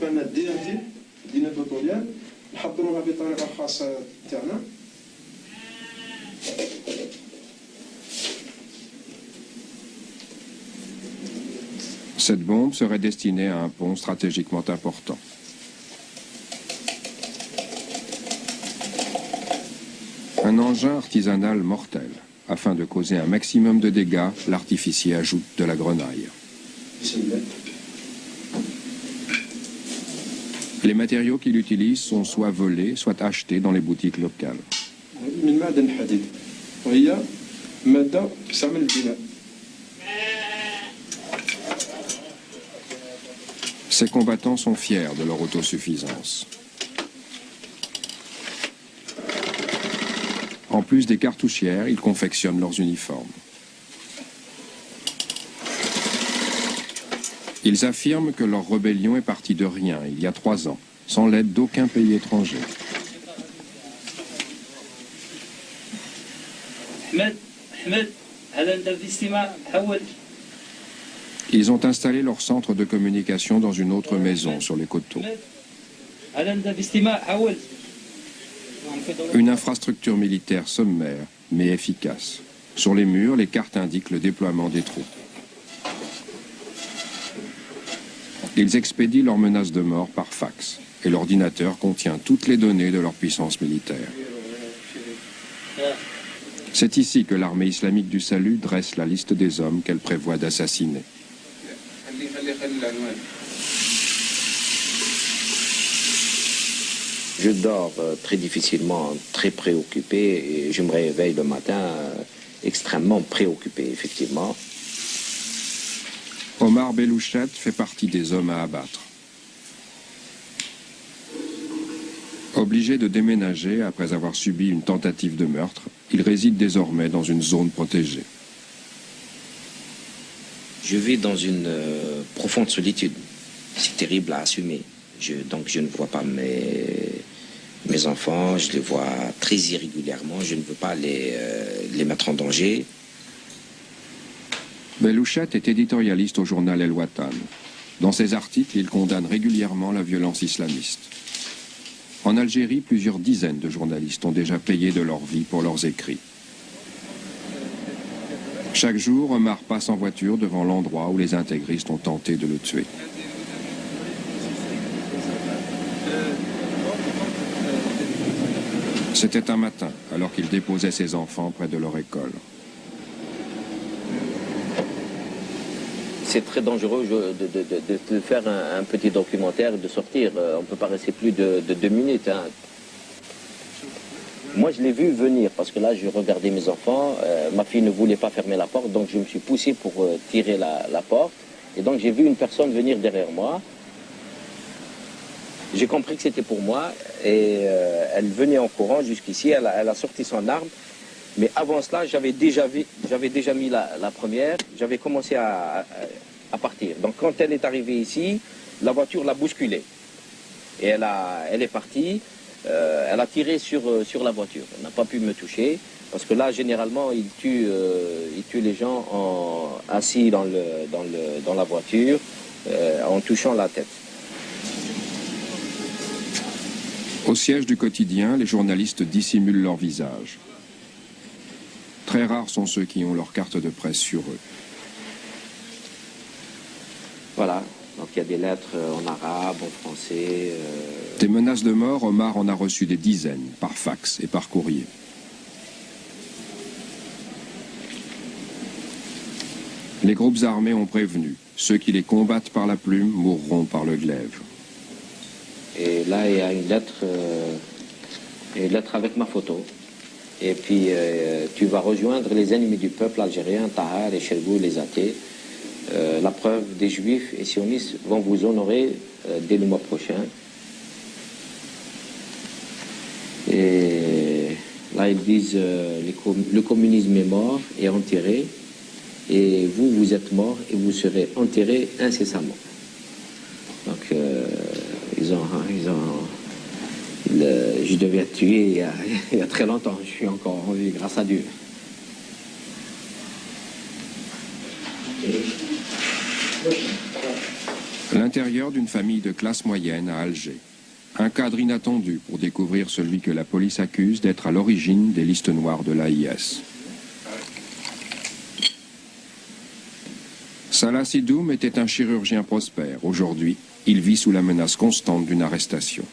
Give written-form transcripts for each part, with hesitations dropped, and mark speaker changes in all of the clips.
Speaker 1: عندنا الدي ان تي دينا بوتوليان نحضروها بطريقه خاصه تاعنا.
Speaker 2: Cette bombe serait destinée à un pont stratégiquement important. Un engin artisanal mortel. Afin de causer un maximum de dégâts, l'artificier ajoute de la grenaille. Les matériaux qu'il utilise sont soit volés, soit achetés dans les boutiques locales. Ces combattants sont fiers de leur autosuffisance. En plus des cartouchières, ils confectionnent leurs uniformes. Ils affirment que leur rébellion est partie de rien, il y a 3 ans, sans l'aide d'aucun pays étranger. Ils ont installé leur centre de communication dans une autre maison sur les coteaux. Une infrastructure militaire sommaire, mais efficace. Sur les murs, les cartes indiquent le déploiement des troupes. Ils expédient leurs menaces de mort par fax, et l'ordinateur contient toutes les données de leur puissance militaire. C'est ici que l'armée islamique du salut dresse la liste des hommes qu'elle prévoit d'assassiner.
Speaker 3: Je dors très difficilement, très préoccupé, et je me réveille le matin extrêmement préoccupé, effectivement.
Speaker 2: Omar Belouchet fait partie des hommes à abattre. Obligé de déménager après avoir subi une tentative de meurtre, il réside désormais dans une zone protégée.
Speaker 3: Je vis dans une profonde solitude. C'est terrible à assumer. Donc je ne vois pas mes enfants, je les vois très irrégulièrement, je ne veux pas les mettre en danger.
Speaker 2: Belouchet est éditorialiste au journal El Watan. Dans ses articles, il condamne régulièrement la violence islamiste. En Algérie, plusieurs dizaines de journalistes ont déjà payé de leur vie pour leurs écrits. Chaque jour, Omar passe en voiture devant l'endroit où les intégristes ont tenté de le tuer. C'était un matin, alors qu'il déposait ses enfants près de leur école.
Speaker 3: C'est très dangereux de faire un petit documentaire et de sortir. On ne peut pas rester plus de 2 minutes. Hein. Moi, je l'ai vu venir, parce que là, je regardais mes enfants. Ma fille ne voulait pas fermer la porte, donc je me suis poussé pour tirer la porte. Et donc, j'ai vu une personne venir derrière moi. J'ai compris que c'était pour moi. Et elle venait en courant jusqu'ici. Elle a sorti son arme. Mais avant cela, j'avais déjà mis la première. J'avais commencé à partir. Donc, quand elle est arrivée ici, la voiture l'a bousculée. Et elle est partie. Elle a tiré sur la voiture. Elle n'a pas pu me toucher, parce que là, généralement, il tue les gens assis dans la voiture, en touchant la tête.
Speaker 2: Au siège du quotidien, les journalistes dissimulent leur visage. Très rares sont ceux qui ont leur carte de presse sur eux.
Speaker 3: Voilà. Donc il y a des lettres en arabe, en français.
Speaker 2: Des menaces de mort, Omar en a reçu des dizaines, par fax et par courrier. Les groupes armés ont prévenu, ceux qui les combattent par la plume mourront par le glaive.
Speaker 3: Et là, il y a une lettre avec ma photo. Et puis, tu vas rejoindre les ennemis du peuple algérien, Tahar, les Cherbourg, les athées. La preuve, des juifs et sionistes vont vous honorer dès le mois prochain. Et là, ils disent le communisme est mort et enterré, et vous, vous êtes mort et vous serez enterré incessamment. Donc, je devais être tué il y a très longtemps. Je suis encore en vie, grâce à Dieu.
Speaker 2: L'intérieur d'une famille de classe moyenne à Alger. Un cadre inattendu pour découvrir celui que la police accuse d'être à l'origine des listes noires de l'AIS. Salah Sidoum était un chirurgien prospère. Aujourd'hui, il vit sous la menace constante d'une arrestation.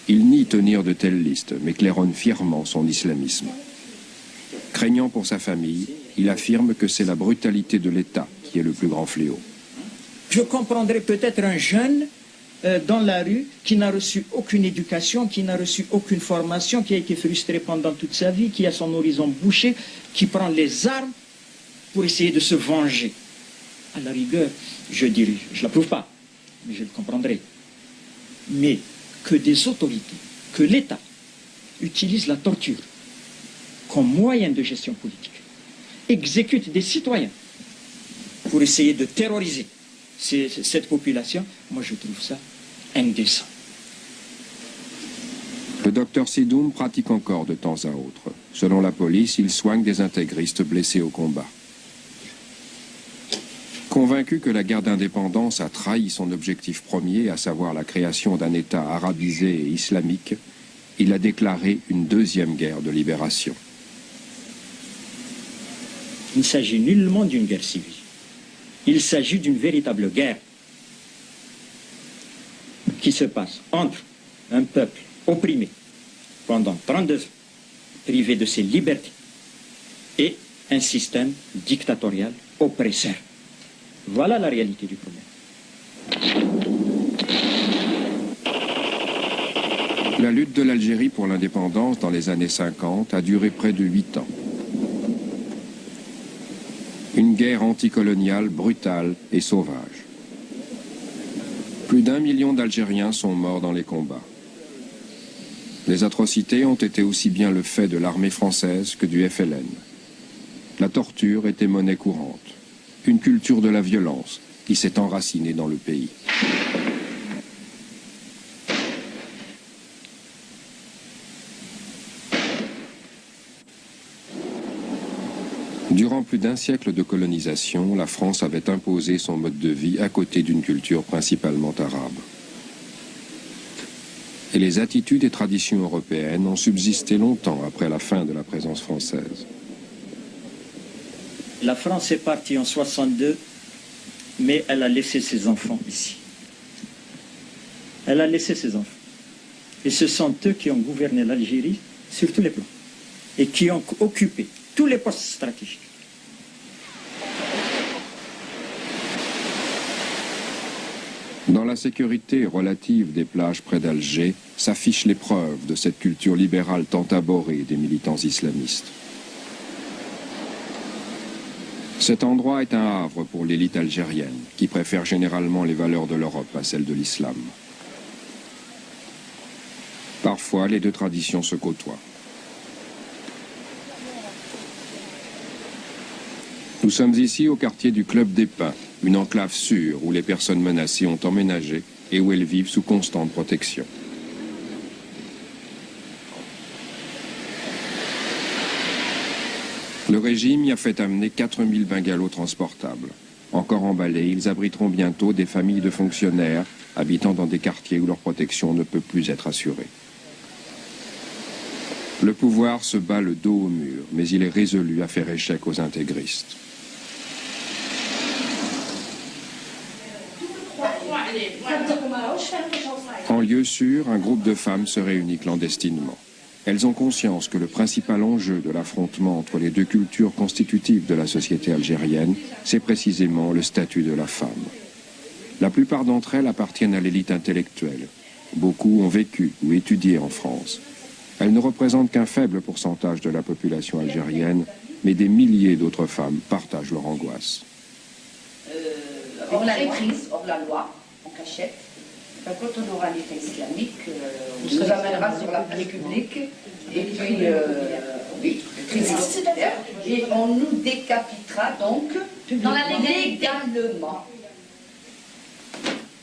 Speaker 2: Il nie tenir de telles listes, mais claironne fièrement son islamisme. Craignant pour sa famille, il affirme que c'est la brutalité de l'État qui est le plus grand fléau.
Speaker 4: Je comprendrais peut-être un jeune dans la rue qui n'a reçu aucune éducation, qui n'a reçu aucune formation, qui a été frustré pendant toute sa vie, qui a son horizon bouché, qui prend les armes pour essayer de se venger. À la rigueur, je dirais, je ne l'approuve pas, mais je le comprendrai. Mais que des autorités, que l'État utilise la torture comme moyen de gestion politique, exécute des citoyens pour essayer de terroriser cette population, moi je trouve ça indécent.
Speaker 2: Le docteur Sidoum pratique encore de temps à autre. Selon la police, il soigne des intégristes blessés au combat. Convaincu que la guerre d'indépendance a trahi son objectif premier, à savoir la création d'un État arabisé et islamique, il a déclaré une deuxième guerre de libération.
Speaker 4: Il ne s'agit nullement d'une guerre civile. Il s'agit d'une véritable guerre qui se passe entre un peuple opprimé pendant 32 ans, privé de ses libertés, et un système dictatorial oppresseur. Voilà la réalité du problème.
Speaker 2: La lutte de l'Algérie pour l'indépendance dans les années 50 a duré près de 8 ans. Une guerre anticoloniale brutale et sauvage. Plus d'1 million d'Algériens sont morts dans les combats. Les atrocités ont été aussi bien le fait de l'armée française que du FLN. La torture était monnaie courante. Une culture de la violence qui s'est enracinée dans le pays. Durant plus d'un siècle de colonisation, la France avait imposé son mode de vie à côté d'une culture principalement arabe. Et les attitudes et traditions européennes ont subsisté longtemps après la fin de la présence française.
Speaker 4: La France est partie en 62, mais elle a laissé ses enfants ici. Elle a laissé ses enfants. Et ce sont eux qui ont gouverné l'Algérie sur tous les plans. Et qui ont occupé tous les postes stratégiques.
Speaker 2: Dans la sécurité relative des plages près d'Alger, s'affichent les preuves de cette culture libérale tant abhorrée des militants islamistes. Cet endroit est un havre pour l'élite algérienne, qui préfère généralement les valeurs de l'Europe à celles de l'islam. Parfois, les deux traditions se côtoient. Nous sommes ici au quartier du Club des Pins, une enclave sûre où les personnes menacées ont emménagé et où elles vivent sous constante protection. Le régime y a fait amener 4000 bungalows transportables. Encore emballés, ils abriteront bientôt des familles de fonctionnaires habitant dans des quartiers où leur protection ne peut plus être assurée. Le pouvoir se bat le dos au mur, mais il est résolu à faire échec aux intégristes. En lieu sûr, un groupe de femmes se réunit clandestinement. Elles ont conscience que le principal enjeu de l'affrontement entre les deux cultures constitutives de la société algérienne, c'est précisément le statut de la femme. La plupart d'entre elles appartiennent à l'élite intellectuelle. Beaucoup ont vécu ou étudié en France. Elles ne représentent qu'un faible pourcentage de la population algérienne, mais des milliers d'autres femmes partagent leur angoisse.
Speaker 5: Hors la loi, en cachette. Quand on aura l'État islamique, on nous amènera sur la République, et puis, oui, et on nous décapitera donc légalement.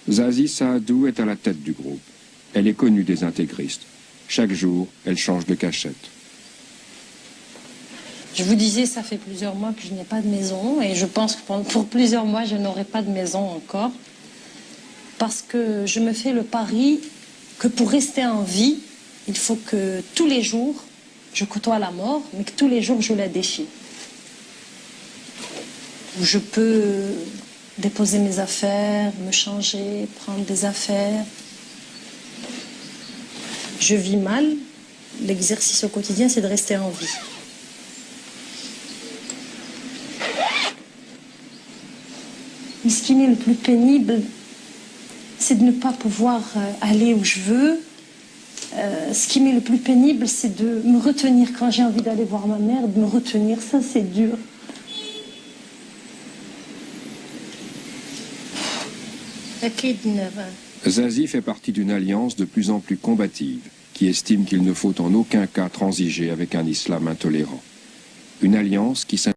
Speaker 2: Zazie Saadou est à la tête du groupe. Elle est connue des intégristes. Chaque jour, elle change de cachette.
Speaker 6: Je vous disais, ça fait plusieurs mois que je n'ai pas de maison, et je pense que pour plusieurs mois, je n'aurai pas de maison encore. parce que je me fais le pari que pour rester en vie, il faut que tous les jours, je côtoie la mort, mais que tous les jours, je la défie. Je peux déposer mes affaires, me changer, prendre des affaires. Je vis mal. L'exercice au quotidien, c'est de rester en vie. Mais ce qui m'est le plus pénible, c'est de ne pas pouvoir aller où je veux. Ce qui m'est le plus pénible, c'est de me retenir quand j'ai envie d'aller voir ma mère, de me retenir. Ça, c'est dur.
Speaker 2: Zazie fait partie d'une alliance de plus en plus combative, qui estime qu'il ne faut en aucun cas transiger avec un islam intolérant. Une alliance qui